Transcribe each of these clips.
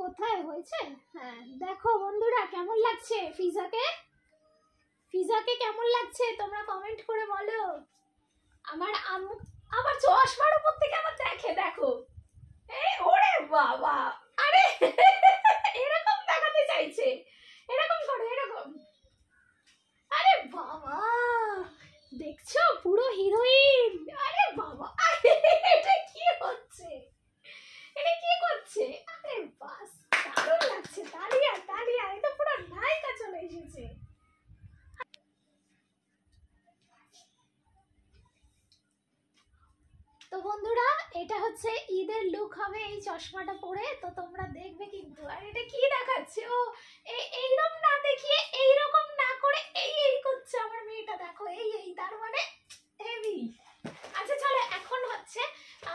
কোথায় হয়েছে? হ্যাঁ দেখো বন্ধুরা কেমন লাগছে পিজাকে, পিজাকে কেমন লাগছে তোমরা কমেন্ট করে বলো। আমার আম্মু আমার চশমার উপর থেকে আমার দেখে, দেখো এই ওরে বাবা, আরে এরকম দেখাতে চাইছে, এরকম করে এরকম, আরে বাবা দেখছো পুরো হিরোইন, আরে বাবা এটা কি হচ্ছে, এটা কি করছে, আরে বাস দারুণ লাগছে, তালিয়া তালিয়া, এটা পুরো নায়িকা চলে এসেছে। তো বন্ধুরা এটা হচ্ছে ঈদের লুক হবে এই চশমাটা পরে, তো তোমরা দেখবে কিন্তু। আর এটা কি দেখাচ্ছে, ও এইরকম না দেখিয়ে এইরকম না করে এই করছে আমার মেয়েটা, দেখো এই তার মানে হেভি। আচ্ছা চলো এখন হচ্ছে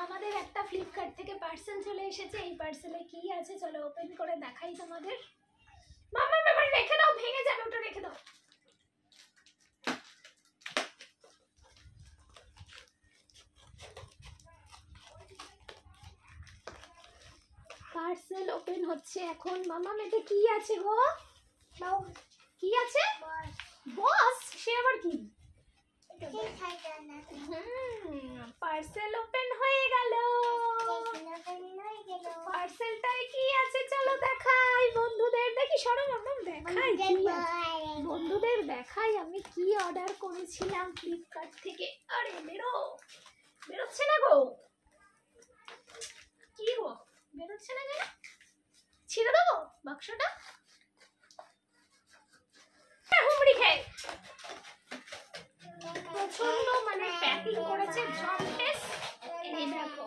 আমাদের একটা ফ্লিপকার্ট থেকে পার্সেল চলে এসেছে, এই পার্সেলে কি আছে চলো ওপেন করে দেখাই তোমাদের। মামা মামা রেখে দাও, ভেঙে যাবে, ওটা রেখে দাও। পার্সেল ওপেন হচ্ছে এখন। মামা এটা কি আছে গো, কি আছে? বস, সে আবার কি? পার্সেল ওপেন হয়ে গেল, পার্সেলটায় কি আছে চলো দেখাই বন্ধুদের, দেখি সরো মামা দেখাই, বন্ধুদের দেখাই আমি কি অর্ডার করেছিলাম ফ্লিপকার্ট থেকে। আরে বেরো, বেরোচ্ছে না গো, কি গো বেরোচ্ছে না কেন, ছিঁড়ে দেবো বাক্সটা, হুমড়ি খেয়ে প্রচন্ড মানে প্যাকিং করেছে জম্পেস। এই দেখো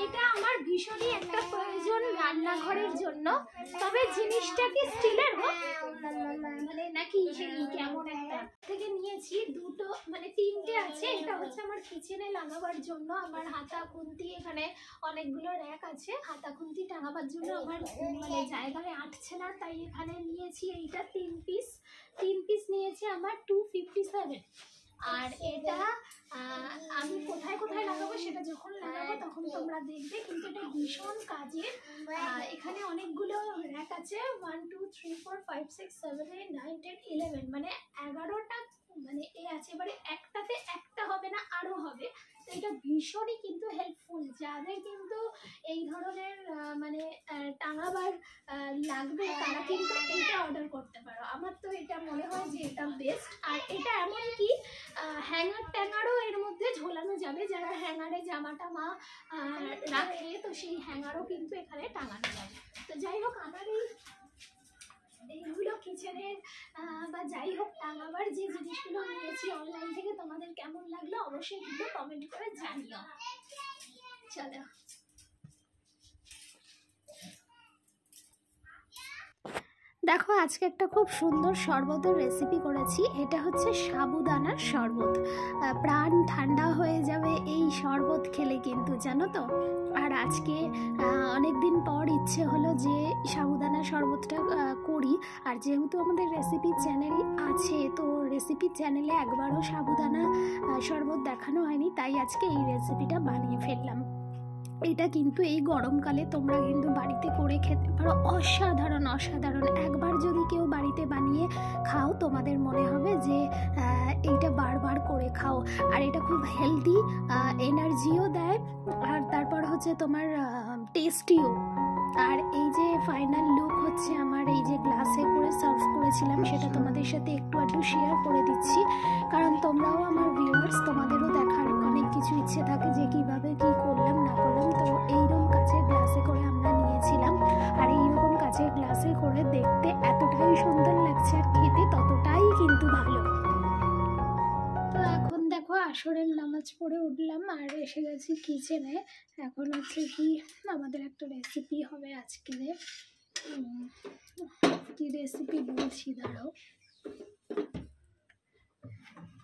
এটা আমার ভীষণই একটা প্রয়োজন রান্নাঘরের জন্য, তবে জিনিসটা কি স্টিলের মানে নাকি সেই কেমন একটা থেকে নিয়েছি, দুটো মানে তিনটে আছে। এটা হচ্ছে আমার কিচেনে লাগাবার জন্য, আমার হাতা খুন্তি এখানে অনেকগুলো র্যাক আছে, হাতা খুন্তি টাঙাবার জন্য আমার মানে জায়গায় আটছে না, তাই এখানে নিয়েছি এইটা তিন পিস নিয়েছি আমার 257। আর এটা আমি কোথায় কোথায় লাগাবো সেটা যখন লাগাবো তখন তোমরা দেখবে, কিন্তু এটা ভীষণ কাজের। এখানে অনেকগুলো র্যাক আছে, 1 2 3 4 5 6 7 8 9 10 11 মানে 11টা মানে এ আছে, এবারে একটাতে একটা হবে না আরো হবে, তো এটা ভীষণই কিন্তু হেল্পফুল। যাদের কিন্তু এই ধরনের মানে টাঙাবার লাগবে তারা কিন্তু এটা অর্ডার করতে পারো, আমার তো এটা মনে হয় যে এটা বেস্ট। আর এটা এমন কি হ্যাঙ্গার ট্যাঙ্গারও এর মধ্যে ঝোলানো যাবে, যারা হ্যাঙ্গারে জামা টামা রাখে তো সেই হ্যাঙ্গারও কিন্তু এখানে টাঙানো যাবে। তো যাই হোক আমার এইগুলো কিচেনের বা যাই হোক টাঙাবার যে জিনিসগুলো নিয়েছি অনলাইন থেকে, তোমাদের কেমন লাগলো অবশ্যই কিন্তু কমেন্ট করে জানিও। চলো দেখো আজকে একটা খুব সুন্দর শরবতের রেসিপি করেছি, এটা হচ্ছে সাবুদানার শরবত। প্রাণ ঠান্ডা হয়ে যাবে এই শরবত খেলে কিন্তু, জানো তো। আর আজকে অনেক দিন পর ইচ্ছে হলো যে সাবুদানার শরবতটা করি, আর যেহেতু আমাদের রেসিপি চ্যানেল আছে তো রেসিপি চ্যানেলে একবারও সাবুদানা শরবত দেখানো হয়নি, তাই আজকে এই রেসিপিটা বানিয়ে ফেললাম। এটা কিন্তু এই গরমকালে তোমরা কিন্তু বাড়িতে করে খেতে পারো, অসাধারণ অসাধারণ। একবার যদি কেউ বাড়িতে বানিয়ে খাও তোমাদের মনে হবে যে এইটা বারবার করে খাও। আর এটা খুব হেলদি, এনার্জিও দেয়, আর তারপর হচ্ছে তোমার টেস্টিও। আর এই যে ফাইনাল লুক হচ্ছে আমার, এই যে গ্লাসে করে সার্ভ করেছিলাম সেটা তোমাদের সাথে একটু একটু শেয়ার করে দিচ্ছি, কারণ তোমরাও আমার ভিউয়ার্স, তোমাদেরও দেখার অনেক কিছু ইচ্ছে থাকে যে কিভাবে কি করলাম না করলাম। তো এইরকম কাচের গ্লাসে করে আমরা নিয়েছিলাম, আর এইরকম কাচের গ্লাসে করে দেখতে এতটাই সুন্দর লাগছে আর খেতে ততটাই কিন্তু ভালো। তো এখন দেখো আসরের নামাজ পড়ে উঠলাম আর এসে গেছি কিচেনে। এখন হচ্ছে কি আমাদের একটা রেসিপি হবে আজকে, কি রেসিপি বলছি দাঁড়াও।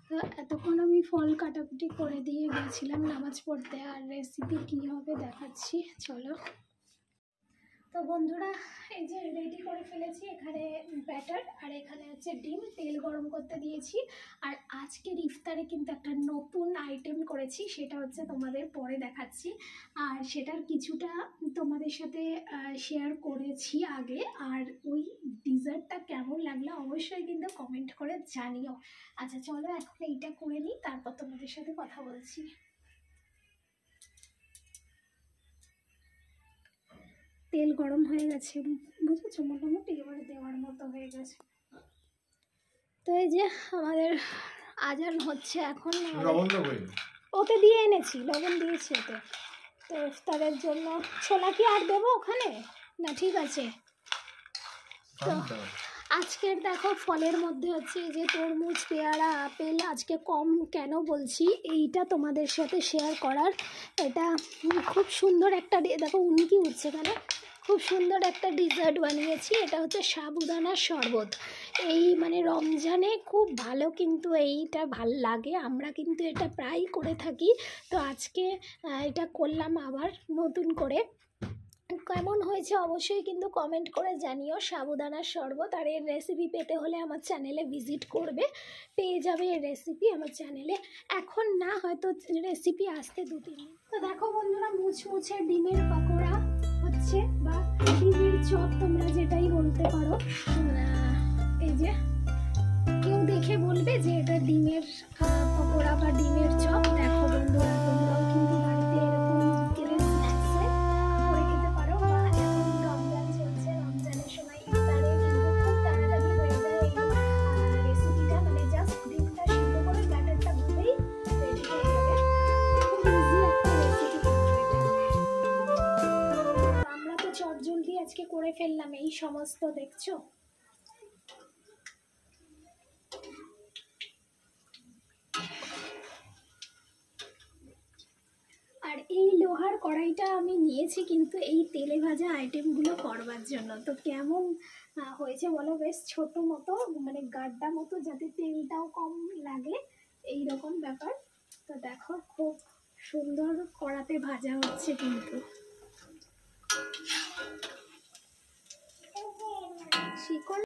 তো এতক্ষণ আমি ফল কাটাকুটি করে দিয়ে গেছিলাম নামাজ পড়তে, আর রেসিপি কি হবে দেখাচ্ছি চলো। তো বন্ধুরা এই যে রেডি করে ফেলেছি, এখানে ব্যাটার আর এখানে হচ্ছে ডিম, তেল গরম করতে দিয়েছি। আর আজকের ইফতারে কিন্তু একটা নতুন আইটেম করেছি, সেটা হচ্ছে তোমাদের পরে দেখাচ্ছি। আর সেটার কিছুটা তোমাদের সাথে শেয়ার করেছি আগে। আর ওই ডিজার্টটা কেমন লাগলো অবশ্যই কিন্তু কমেন্ট করে জানিও। আচ্ছা চলো এখন এইটা করে নিই, তারপর তোমাদের সাথে কথা বলছি। তেল গরম হয়ে গেছে, বুঝেছো, মোটামুটি এবারে দেওয়ার মতো হয়ে গেছে। তো এই যে আমাদের আজান হচ্ছে এখন। ওতে দিয়ে এনেছি, লবণ দিয়েছি ওতে। তো ইফতারের জন্য ছোলা কি আর দেবো ওখানে না? ঠিক আছে। তো আজকের দেখো ফলের মধ্যে হচ্ছে যে তরমুজ, পেয়ারা, আপেল। আজকে কম কেন বলছি, এইটা তোমাদের সাথে শেয়ার করার। এটা খুব সুন্দর একটা, দেখো উনি কি উঠছে কেন, খুব সুন্দর একটা ডিজার্ট বানিয়েছি। এটা হচ্ছে সাবুদানার শরবত। এই মানে রমজানে খুব ভালো, কিন্তু এইটা ভাল লাগে, আমরা কিন্তু এটা প্রায় করে থাকি। তো আজকে এটা করলাম আবার নতুন করে। কেমন হয়েছে অবশ্যই কিন্তু কমেন্ট করে জানিও। সাবুদানার শরবত। আর এর রেসিপি পেতে হলে আমার চ্যানেলে ভিজিট করবে, পেয়ে যাবে এর রেসিপি আমার চ্যানেলে। এখন না, হয়তো রেসিপি আসতে 2-3 দিন। তো দেখো বন্ধুরা, মুচমুচে ডিমের পকোড়া হচ্ছে, বা ডিমের চপ তোমরা যেটাই বলতে পারো। এই যে কেউ দেখে বলবে যে এটা ডিমের পকোড়া বা ডিমের চপ। দেখো বন্ধুরা, তোমরাও কিন্তু বাড়িতে এরকম বিকেলের স্ন্যাক্সে করে খেতে পারো। বা এখন রমজান চলছে, রমজানের সময় ইফতারে কিন্তু খুব তাড়াতাড়ি হয়ে যায় এই রেসিপিটা। মানে জাস্ট ডিমটা সিদ্ধ করে ব্যাটারটা দিলেই রেডি হয়ে যাবে। খুব ইজি একটা রেসিপি কিন্তু এটা। আমরা তো চটজলদি আজকে করে ফেললাম এই সমস্ত, দেখছো। আর এই লোহার কড়াইটা আমি নিয়েছি কিন্তু এই তেলে ভাজা আইটেমগুলো করবার জন্য। তো কেমন হয়েছে বলো? বেশ ছোট মতো, মানে গাড্ডা মতো, যাতে তেলটাও কম লাগে, এই রকম ব্যাপার। তো দেখো খুব সুন্দর কড়াতে ভাজা হচ্ছে কিন্তু। শিকল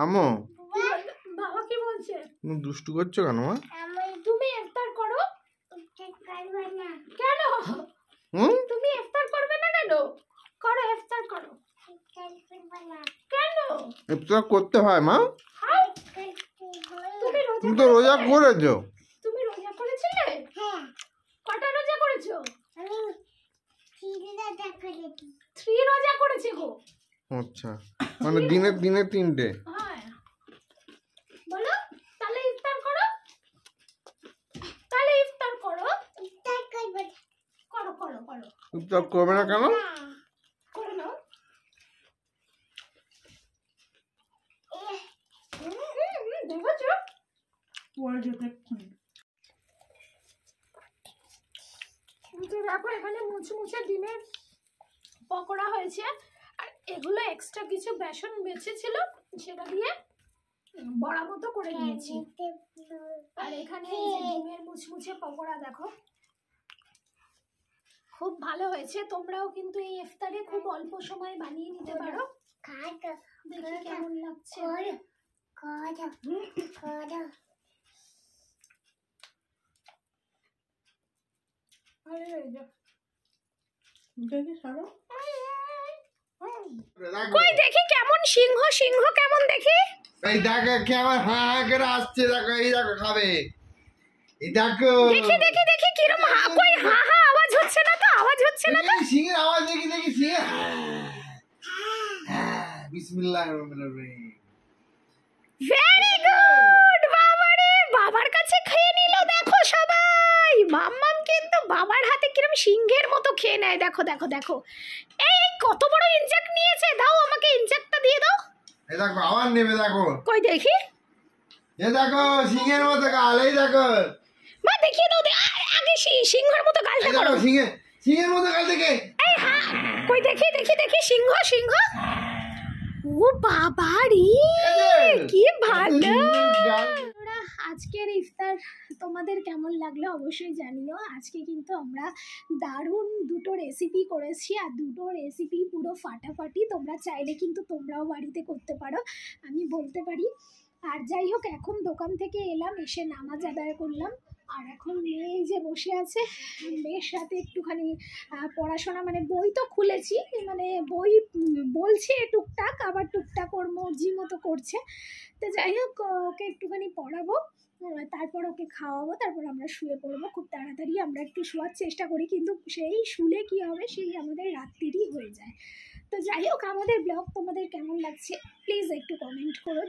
আমো, বাবা কি বলছে? তুমি দুষ্টু করছো কেন মা? তুমি ইফতার করো। কেন তুমি ইফতার করবে না কেন? করো, ইফতার করো। কেন ইফতার করতে হয় মা? তুমি তো রোজা করেছো। তুমি রোজা করেছিলে? হ্যাঁ। কটা রোজা করেছো? আমি 3 রোজা করেছি গো। আচ্ছা, মানে দিনে 3টে। হ্যাঁ, বলো তাহলে ইফতার করো। তাহলে ইফতার করো। ইফতার করবে। করো করো করো। ইফতার করবে না কেন? করে নাও। দেখো পরে যেতে। দেখো এখানে মুচমুচে ডিমের পকোড়া হয়েছে। আর এগুলো এক্সট্রা কিছু বেসন বেঁচে ছিল, সেটা দিয়ে বড়া মতো করে নিয়েছি। আর এখানে এই যে ডিমের মুচমুচে পকোড়া দেখো, খুব ভালো হয়েছে। তোমরাও কিন্তু এই ইফতারে খুব অল্প সময় বানিয়ে নিতে পারো। দেখি কেমন লাগছে। কই দেখি কেমন সিংহ, সিংহ কেমন দেখি। এই দেখো কেমন হা হা করে আসছে, দেখো এই দেখো খাবে। এই দেখো দেখি দেখি দেখি কিরম কই হা হা আওয়াজ হচ্ছে না তো, আওয়াজ হচ্ছে না তো। সিংহের আওয়াজ দেখি দেখি সিংহ। বিসমিল্লাহির রহমানির রহিম। Very good. বাবারে, বাবার কাছে খেয়ে নিল দেখো সবাই। মাম্মাম কিন্তু বাবার হাতে কিরম সিংহের মতো খেয়ে নেয়। দেখো দেখো দেখো, এই কত বড় ইনজেক্ট নিয়েছে। দাও আমাকে ইনজেক্টটা দিয়ে দাও। এই দেখো আবার নেবে, দেখো কই দেখি। এই দেখো সিংহের মতো গাল, এই দেখো মা দেখিয়ে দাও। আগে সিংহের মতো গালটা করো। সিংহের মতো গাল দেখে। এই হ্যাঁ কই দেখি দেখি দেখি সিংহ সিংহ। ও বাবা রে, কি ভালো। আজকের ইফতার তোমাদের কেমন লাগলো অবশ্যই জানিও। আজকে কিন্তু আমরা দারুণ দুটো রেসিপি করেছি, আর দুটো রেসিপি পুরো ফাটাফাটি। তোমরা চাইলে কিন্তু তোমরাও বাড়িতে করতে পারো, আমি বলতে পারি। আর যাই হোক, এখন দোকান থেকে এলাম, এসে নামাজ আদায় করলাম। আর এখন মেয়ে যে বসে আছে, মেয়ের সাথে একটুখানি পড়াশোনা, মানে বই তো খুলেছি, মানে বই বলছে টুকটাক, আবার টুকটাক ওর মর্জি মতো করছে। তো যাই হোক, ওকে একটুখানি পড়াবো, তারপর ওকে খাওয়াবো, তারপর আমরা শুয়ে পড়বো। খুব তাড়াতাড়ি আমরা একটু শোয়ার চেষ্টা করি, কিন্তু সেই শুলে কি হবে, সেই আমাদের রাত্রিরই হয়ে যায়। তো যাই হোক, আমাদের ব্লগ তোমাদের কেমন লাগছে প্লিজ একটু কমেন্ট করো।